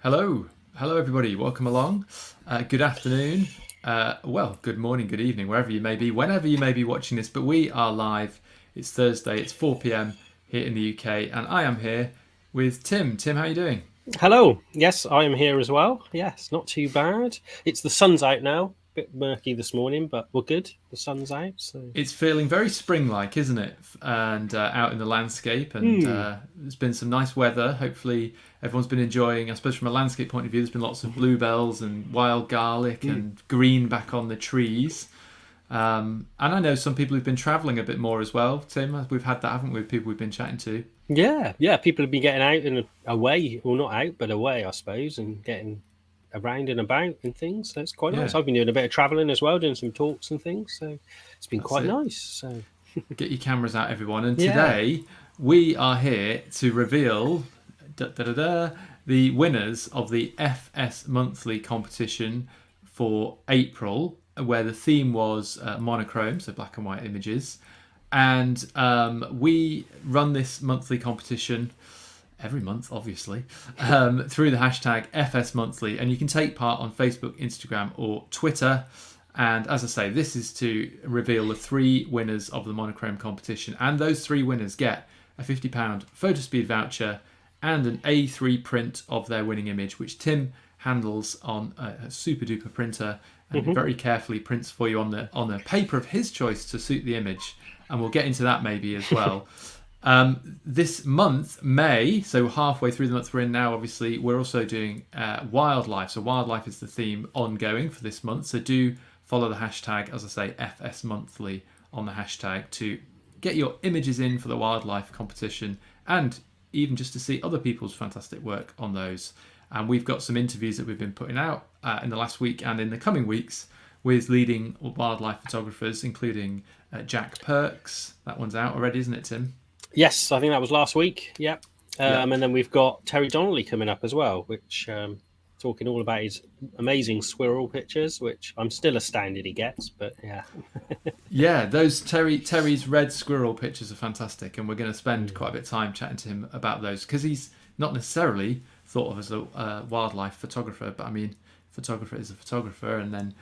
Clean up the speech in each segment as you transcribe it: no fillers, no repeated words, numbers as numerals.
Hello, everybody. Welcome along. Good afternoon. Good morning, good evening, wherever you may be, whenever you may be watching this. But we are live. It's Thursday. It's 4 p.m. here in the UK, and I am here with Tim. Tim, how are you doing? Hello. Yes, I am here as well. Yes, not too bad. It's the sun's out now. Bit murky this morning, but we're good. The sun's out. So. It's feeling very spring-like, isn't it? And out in the landscape, and Hmm. there's been some nice weather. Hopefully, everyone's been enjoying. I suppose from a landscape point of view, there's been lots of bluebells and wild garlic Hmm. and green back on the trees. And I know some people who've been travelling a bit more as well, Tim. We've had that, haven't we? With people we've been chatting to. Yeah. People have been getting out and away. Well, not out, but away, I suppose, and getting around and about and things. So it's quite Yeah, nice. I've been doing a bit of travelling as well, doing some talks and things. So it's been that's quite it. nice. So Get your cameras out, everyone. And yeah. today we are here to reveal da, da, da, da, the winners of the FS Monthly competition for April, where the theme was monochrome, so black and white images. And we run this monthly competition every month, obviously, through the hashtag FS Monthly. And you can take part on Facebook, Instagram, or Twitter. And as I say, this is to reveal the three winners of the monochrome competition. And those three winners get a £50 Photospeed voucher and an A3 print of their winning image, which Tim handles on a super duper printer and Hmm. very carefully prints for you on the paper of his choice to suit the image. And we'll get into that maybe as well. This month, May, so halfway through the month we're in now, obviously, we're also doing wildlife. So wildlife is the theme ongoing for this month. So do follow the hashtag, as I say, FS Monthly on the hashtag to get your images in for the wildlife competition and even just to see other people's fantastic work on those. And we've got some interviews that we've been putting out in the last week and in the coming weeks with leading wildlife photographers, including Jack Perks. That one's out already, isn't it, Tim? Yes, I think that was last week. Yep. Yeah. And then we've got Terry Donnelly coming up as well, which talking all about his amazing squirrel pictures, which I'm still astounded he gets. But yeah. Yeah, those Terry's red squirrel pictures are fantastic, and we're going to spend quite a bit of time chatting to him about those because he's not necessarily thought of as a wildlife photographer, but I mean, photographer is a photographer, and then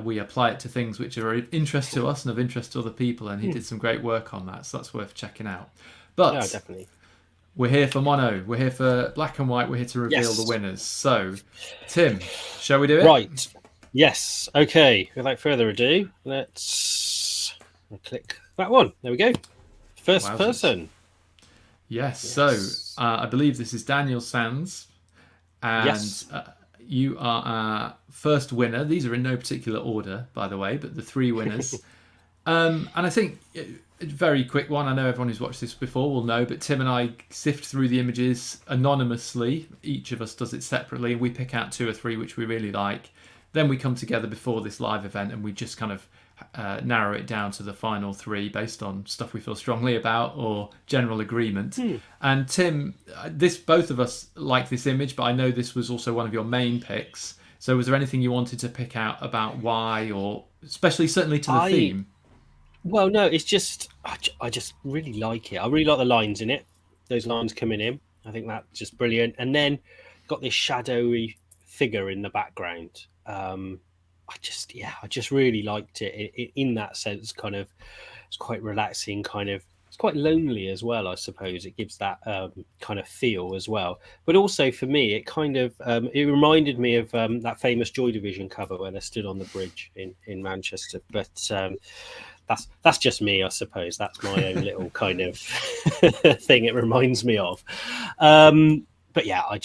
we apply it to things which are of interest to us and of interest to other people, and he did some great work on that, so that's worth checking out. No, But definitely. we're here for mono, we're here for black and white, we're here to reveal the Yes. winners. So, Tim, shall we do it? Right. Yes. Okay. Without further ado, let's click that one. There we go. First Wowzers. person. Yes, so Yes. I believe this is Daniel Sands, and Yes. you are our first winner. These are in no particular order, by the way, but the three winners. And I think a very quick one. I know everyone who's watched this before will know, but Tim and I sift through the images anonymously. Each of us does it separately, and we pick out two or three which we really like. Then we come together before this live event, and we just kind of narrow it down to the final three based on stuff we feel strongly about or general agreement. Hmm. And Tim, this both of us like this image, but I know this was also one of your main picks. So was there anything you wanted to pick out about why, or especially certainly to the I theme? Well, no, it's just I just really like it. I really like the lines in it. Those lines coming in. I think that's just brilliant. And then got this shadowy figure in the background. I just really liked it in that sense. Kind of, it's quite relaxing. Kind of, it's quite lonely as well. I suppose it gives that kind of feel as well. But also for me, it kind of it reminded me of that famous Joy Division cover where they stood on the bridge in Manchester. But that's just me, I suppose. That's my own little kind of thing. It reminds me of. But yeah, it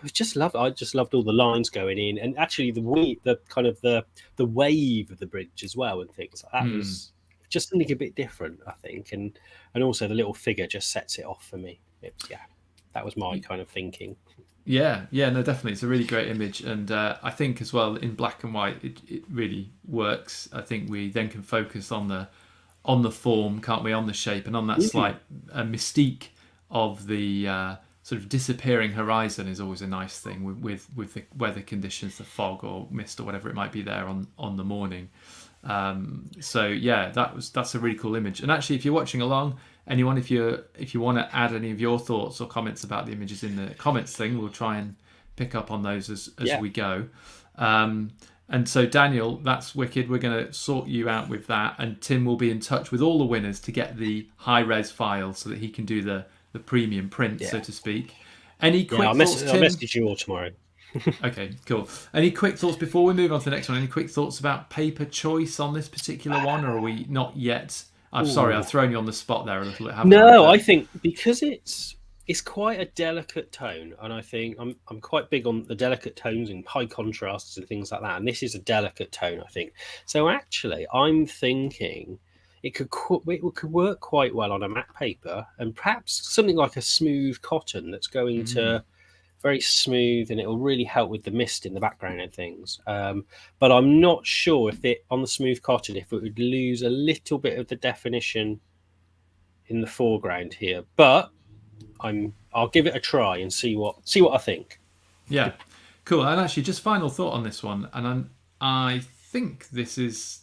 was just loved. I just loved all the lines going in, and actually the kind of the wave of the bridge as well, and things like that was just something a bit different, I think, and also the little figure just sets it off for me. Yeah, that was my kind of thinking. Yeah, no, definitely. It's a really great image, and I think as well in black and white, it really works. I think we then can focus on the form, can't we, on the shape, and on that Mm. slight mystique of the sort of disappearing horizon is always a nice thing with the weather conditions, the fog or mist or whatever it might be there on the morning. So yeah, that's a really cool image. And actually, if you're watching along, anyone, if you want to add any of your thoughts or comments about the images in the comments thing, we'll try and pick up on those as Yeah. we go. And so, Daniel, that's wicked. We're going to sort you out with that, and Tim will be in touch with all the winners to get the high res file so that he can do the premium print, so Yeah. to speak. Any Yeah. quick thoughts, I'll Tim? message you all tomorrow. Okay, cool. Any quick thoughts before we move on to the next one? Any quick thoughts about paper choice on this particular one, or are we not yet? I'm sorry, I've Ooh. thrown you on the spot there a little bit, haven't I? No, I But think because it's quite a delicate tone, and I think I'm quite big on the delicate tones and high contrasts and things like that. And this is a delicate tone, I think. So actually, I'm thinking it could work quite well on a matte paper, and perhaps something like a smooth cotton that's going to very smooth, and it will really help with the mist in the background and things. But I'm not sure if it on the smooth cotton if it would lose a little bit of the definition in the foreground here, but I'll give it a try and see what I think. yeah, cool. And actually, just final thought on this one, and I think this is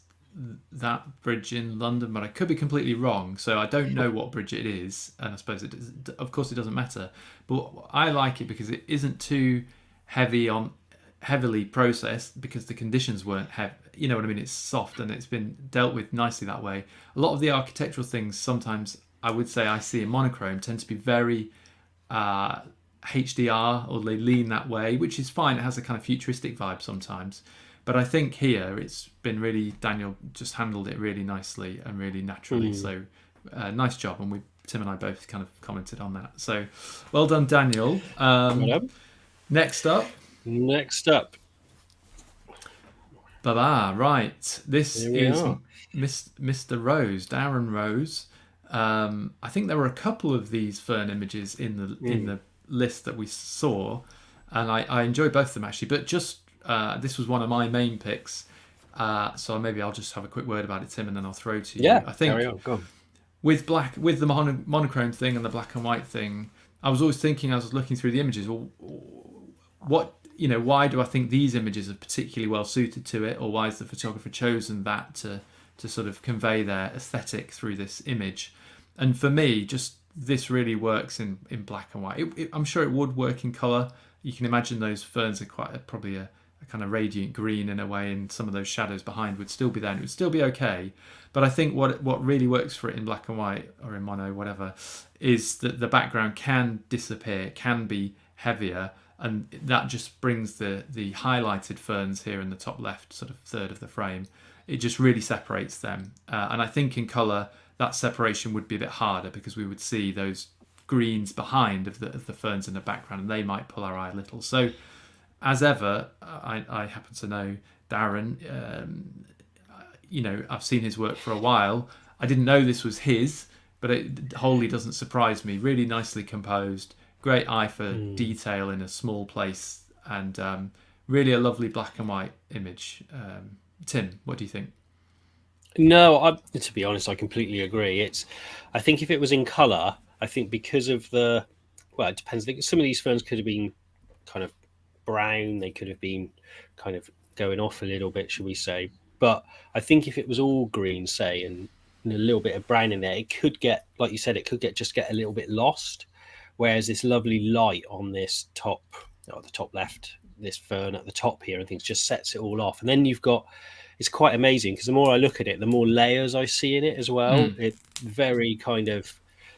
that bridge in London, but I could be completely wrong. So I don't know what bridge it is, and I suppose it is, of course it doesn't matter. But I like it because it isn't too heavily processed because the conditions weren't heavy. You know what I mean? It's soft and it's been dealt with nicely that way. A lot of the architectural things sometimes I would say I see in monochrome tend to be very HDR, or they lean that way, which is fine. It has a kind of futuristic vibe sometimes. But I think here it's been really, Daniel just handled it really nicely and really naturally. So nice job. And Tim and I both kind of commented on that. So well done, Daniel. Next up. Baba, right. This is Mr. Rose, Darren Rose. I think there were a couple of these fern images in the list that we saw, and I enjoy both of them actually. But just this was one of my main picks, so maybe I'll just have a quick word about it, Tim, and then I'll throw to you. Yeah, I think carry on. Go on. with the monochrome thing and the black and white thing, I was always thinking, I was looking through the images, well, why do I think these images are particularly well suited to it, or why has the photographer chosen that to sort of convey their aesthetic through this image? And for me, just this really works in black and white. I'm sure it would work in colour. You can imagine those ferns are probably a kind of radiant green in a way, and some of those shadows behind would still be there and it would still be okay. But I think what really works for it in black and white, or in mono, whatever, is that the background can disappear, can be heavier, and that just brings the highlighted ferns here in the top left sort of third of the frame. It just really separates them. And I think in colour, that separation would be a bit harder because we would see those greens behind of the ferns in the background, and they might pull our eye a little. So, as ever, I happen to know Darren. I've seen his work for a while. I didn't know this was his, but it wholly doesn't surprise me. Really nicely composed, great eye for detail in a small place, and really a lovely black and white image. Tim, what do you think? No, to be honest, I completely agree. I think if it was in colour, I think because of it depends. I think some of these ferns could have been kind of brown. They could have been kind of going off a little bit, shall we say. But I think if it was all green, say, and a little bit of brown in there, it could get, like you said, just get a little bit lost. Whereas this lovely light on this the top left, this fern at the top here, and things just sets it all off. And then it's quite amazing because the more I look at it, the more layers I see in it as well. It very kind of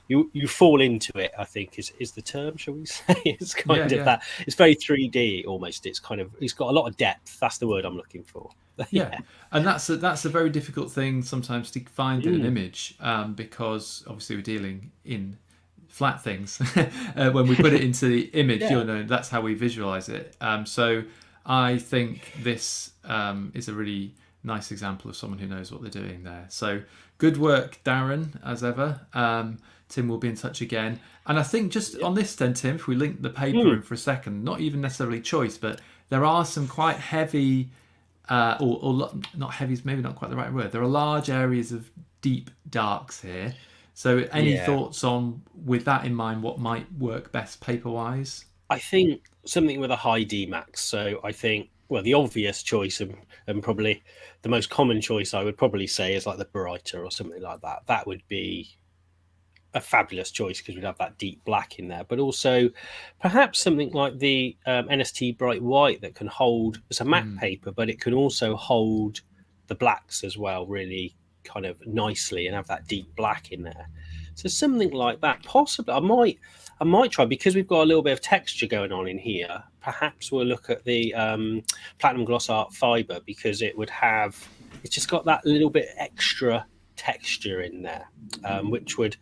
you fall into it, I think is the term, shall we say? It's kind of that. It's very 3D almost. It's got a lot of depth. That's the word I'm looking for. Yeah, and that's a very difficult thing sometimes to find in an image, because obviously we're dealing in flat things. When we put it into the image, that's how we visualize it. So I think this is a really nice example of someone who knows what they're doing there. So good work, Darren, as ever. Tim will be in touch again. And I think just on this then, Tim, if we link the paper in for a second, not even necessarily choice, but there are some quite heavy, or not heavy is maybe not quite the right word. There are large areas of deep darks here. So any thoughts on, with that in mind, what might work best paper-wise? I think something with a high D max. So I think, the obvious choice and probably the most common choice I would probably say is like the brighter or something like that. That would be a fabulous choice because we'd have that deep black in there, but also perhaps something like the NST Bright White that can hold, it's a matte paper, but it can also hold the blacks as well, really kind of nicely, and have that deep black in there. So something like that, possibly. I might try, because we've got a little bit of texture going on in here. Perhaps we'll look at the Platinum Gloss Art Fiber, because it's just got that little bit extra texture in there, which would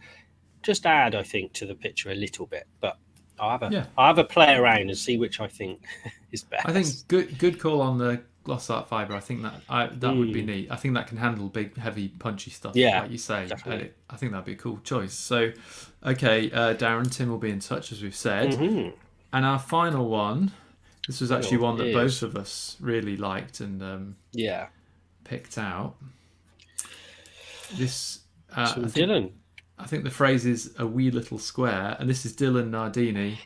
just add, I think, to the picture a little bit. But I'll have a play around and see which I think is best. I think good call on the gloss art fiber. I think that would be neat. I think that can handle big, heavy, punchy stuff, like you say. Definitely. I think that'd be a cool choice. So, okay, Darren, Tim will be in touch, as we've said. And our final one, this was actually one that both of us really liked and picked out. This Dylan. I think the phrase is a wee little square, and this is Dylan Nardini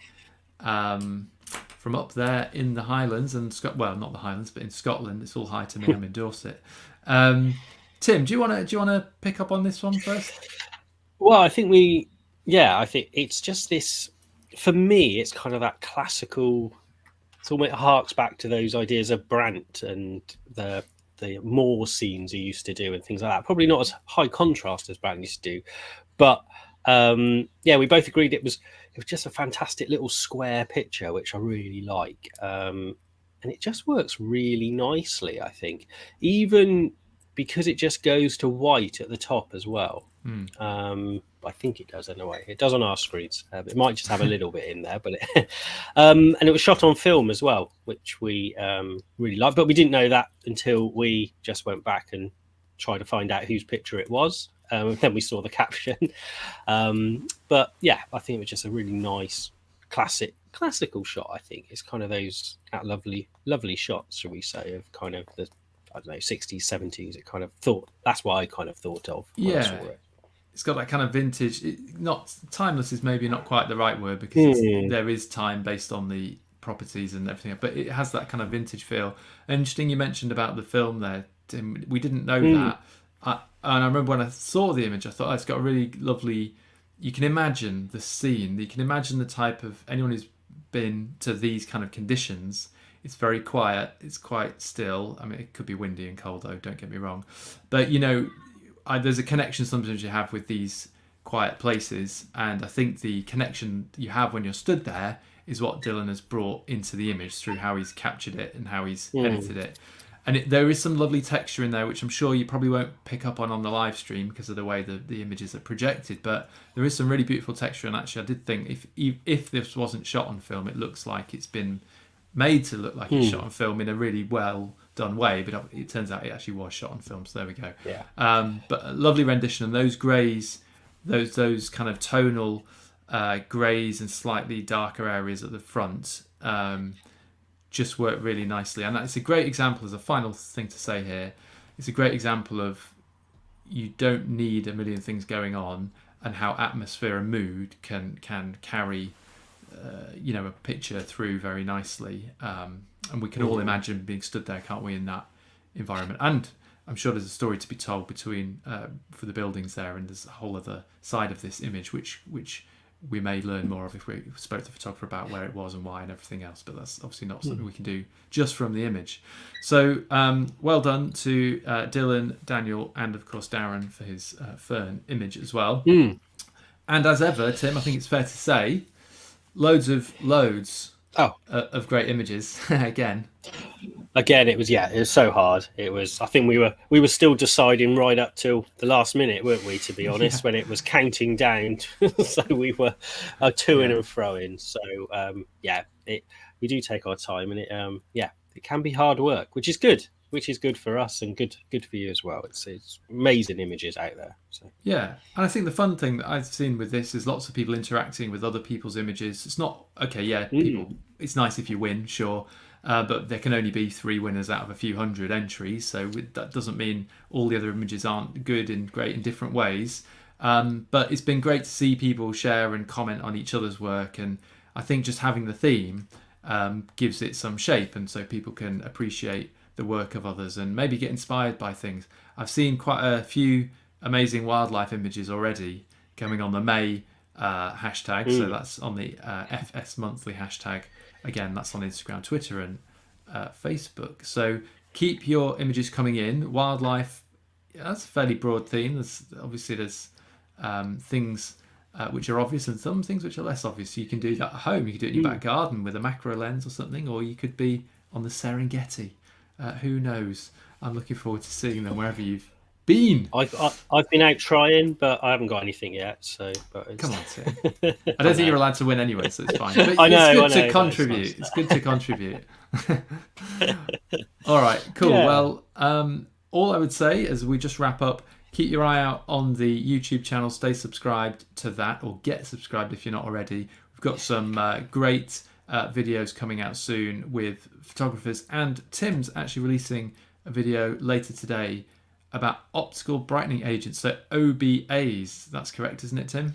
from up there in the Highlands and not the Highlands, but in Scotland. It's all high to me. I'm in Dorset. Tim, do you want to pick up on this one first? Well, I think I think it's just this. For me, it's kind of that classical. It almost harks back to those ideas of Brandt and the moor scenes he used to do and things like that. Probably not as high contrast as Brandt used to do. But we both agreed it was just a fantastic little square picture, which I really like, and it just works really nicely. I think, even because it just goes to white at the top as well. I think it does anyway. It does on our screens. It might just have a little bit in there, but and it was shot on film as well, which we really liked. But we didn't know that until we just went back and tried to find out whose picture it was. Then we saw the caption. But yeah, I think it was just a really nice, classical shot. I think it's kind of those lovely shots, shall we say, of kind of the 60s, 70s. It kind of that's what I kind of thought of when I saw it. It's got that kind of vintage. Not timeless is maybe not quite the right word, because there is time based on the properties and everything, but it has that kind of vintage feel. Interesting, you mentioned about the film there, Tim. We didn't know that. And I remember when I saw the image, I thought, it's got a really lovely. You can imagine the scene. You can imagine the type of anyone who's been to these kind of conditions. It's very quiet. It's quite still. I mean, it could be windy and cold, though. Don't get me wrong. But there's a connection sometimes you have with these quiet places, and I think the connection you have when you're stood there is what Dylan has brought into the image through how he's captured it and how he's edited it. And there is some lovely texture in there, which I'm sure you probably won't pick up on the live stream because of the way the images are projected. But there is some really beautiful texture. And actually, I did think if this wasn't shot on film, it looks like it's been made to look like it's shot on film in a really well done way. But it turns out it actually was shot on film. So there we go. Yeah. But a lovely rendition. And those greys, those kind of tonal greys and slightly darker areas at the front. Just work really nicely, and it's a great example. As a final thing to say here, it's a great example of you don't need a million things going on, and how atmosphere and mood can carry a picture through very nicely. And we can all imagine being stood there, can't we, in that environment? And I'm sure there's a story to be told between for the buildings there, and there's a whole other side of this image which we may learn more of if we spoke to the photographer about where it was and why and everything else, but that's obviously not something we can do just from the image. So well done to Dylan, Daniel, and of course Darren for his fern image as well. And as ever, Tim, I think it's fair to say, loads of great images again. It was so hard. It was. I think we were still deciding right up till the last minute, weren't we? To be honest, when it was counting down, so we were to-ing and fro-ing. So we do take our time, and it can be hard work, which is good. Which is good for us and good for you as well. It's amazing images out there. So. Yeah, and I think the fun thing that I've seen with this is lots of people interacting with other people's images. It's not people. It's nice if you win, sure. But there can only be 3 winners out of a few hundred entries, so that doesn't mean all the other images aren't good and great in different ways. But it's been great to see people share and comment on each other's work, and I think just having the theme gives it some shape, and so people can appreciate the work of others and maybe get inspired by things. I've seen quite a few amazing wildlife images already coming on the May hashtag. So that's on the FS Monthly hashtag. Again, that's on Instagram, Twitter, and Facebook. So keep your images coming in. Wildlife, that's a fairly broad theme. There's things which are obvious and some things which are less obvious. You can do that at home. You can do it in your back garden with a macro lens or something, or you could be on the Serengeti. Who knows? I'm looking forward to seeing them wherever you've been. I've been out trying, but I haven't got anything yet. So, Come on, Tim. I don't think you're allowed to win anyway, so it's fine. But I know, it's good to contribute. It's good to contribute. All right, cool. Yeah. Well, all I would say as we just wrap up, keep your eye out on the YouTube channel. Stay subscribed to that, or get subscribed if you're not already. We've got some great videos coming out soon with photographers, and Tim's actually releasing a video later today about optical brightening agents, so OBAs. That's correct, isn't it, Tim?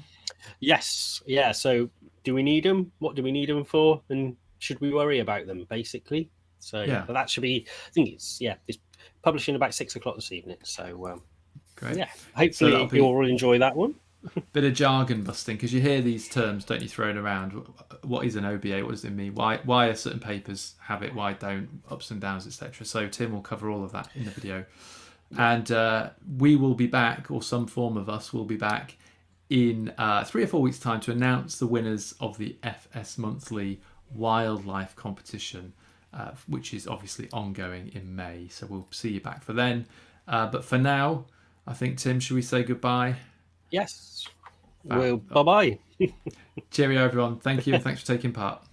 Yes. Yeah. So, do we need them? What do we need them for? And should we worry about them, basically? So, Yeah. but that should be. I think it's publishing about 6 o'clock this evening. So, Great. yeah. Hopefully, you all enjoy that one. Bit of jargon busting, because you hear these terms, don't you, thrown around. What is an OBA? What does it mean? Why are certain papers have it? Why don't? Ups and downs, etc. So Tim will cover all of that in the video. And we will be back, or some form of us will be back, in 3 or 4 weeks' time to announce the winners of the FS Monthly Wildlife Competition, which is obviously ongoing in May. So we'll see you back for then. But for now, I think, Tim, should we say goodbye? Yes. Well, bye-bye. Cheerio, everyone. Thank you, and thanks for taking part.